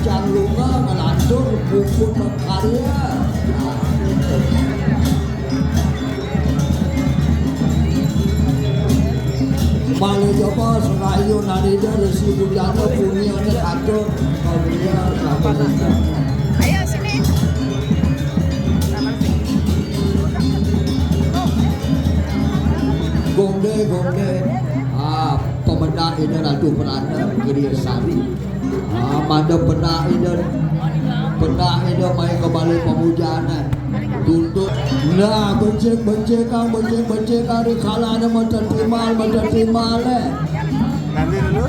Bujang lunga ngelantur bukun karya. Malu coba serayu narida resi bujana punya atur karya sahabat. Ayo sini. Gongde pemenang ini Ratu Perana Giri Sari. Pada benak ini main kembali pemujana untuk nah benceng di kalangan macam timal le. Nanti dulu.